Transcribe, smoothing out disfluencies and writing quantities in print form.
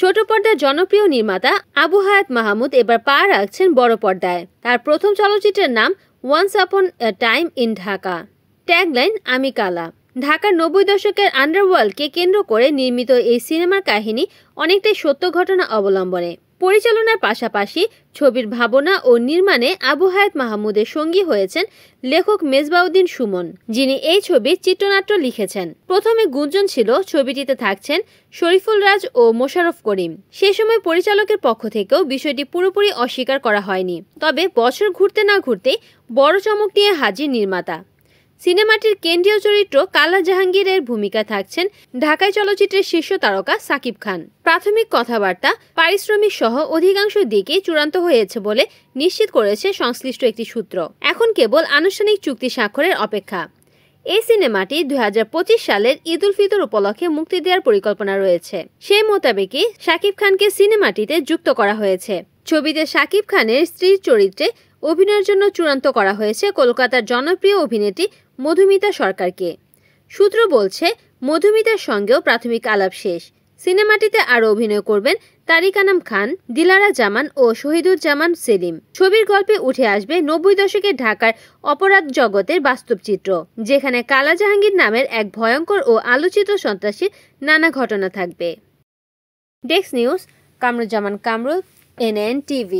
ছোট পর্দার জনপ্রিয় নির্মাতা আবু হায়াত মাহমুদ এবার পা রাখছেন বড় পর্দায়। তার প্রথম চলচ্চিত্রের নাম once upon a time in Dhaka. Tagline আমি কালা। ঢাকার ৯০ দশকের আন্ডারওয়ার্ল্ডকে কেন্দ্র করে নির্মিত এই সিনেমার কাহিনী অনেকটাই সত্য ঘটনা অবলম্বনে। পরিচালনার পাশাপাশি ছবির ভাবনা ও নির্মাণে আবু হায়াত মাহমুদের সঙ্গী হয়েছেন লেখক মেজবাউদ্দিন সুমন, যিনি এই ছবির চিত্রনাট্য লিখেছেন। প্রথমে গুঞ্জন ছিল ছবিটিতে থাকছেন শরীফুল রাজ ও মোশাররফ করিম। সে সময় পরিচালকের পক্ষ থেকেও বিষয়টি পুরোপুরি অস্বীকার করা হয়নি। তবে বছর ঘুরতে না ঘুরতেই বড় চমক নিয়ে হাজির নির্মাতা। সিনেমাটির কেন্দ্রীয় চরিত্র কালা জাহাঙ্গীরের ভূমিকায় থাকছেন ঢাকাই চলচ্চিত্রের শীর্ষ তারকা সাকিব খান। প্রাথমিক কথাবার্তা, পারিশ্রমিক সহ অধিকাংশ দিকই চূড়ান্ত হয়েছে বলে নিশ্চিত করেছে সংশ্লিষ্ট একটি সূত্র। এখন কেবল আনুষ্ঠানিক চুক্তি স্বাক্ষরের অপেক্ষা। এই সিনেমাটি ২০২৫ সালের ঈদ উল ফিতর উপলক্ষে মুক্তি দেওয়ার পরিকল্পনা রয়েছে। সেই মোতাবেকই সাকিব খানকে সিনেমাটিতে যুক্ত করা হয়েছে। ছবিতে সাকিব খানের স্ত্রীর চরিত্রে অভিনয়ের জন্য চূড়ান্ত করা হয়েছে কলকাতার জনপ্রিয় অভিনেত্রী মধুমিতা সরকারকে। সূত্র বলছে, মধুমিতার সঙ্গেও প্রাথমিক আলাপ শেষ। সিনেমাটিতে আরও অভিনয় করবেন তারিক আনাম খান, দিলারা জামান ও শহীদুজ্জামান সেলিম। ছবির গল্পে উঠে আসবে ৯০ দশকের ঢাকার অপরাধ জগতের বাস্তব চিত্র, যেখানে কালা জাহাঙ্গীর নামের এক ভয়ঙ্কর ও আলোচিত সন্ত্রাসীর নানা ঘটনা থাকবে। Desk news, Kamruzzaman Kamrul, NN TV।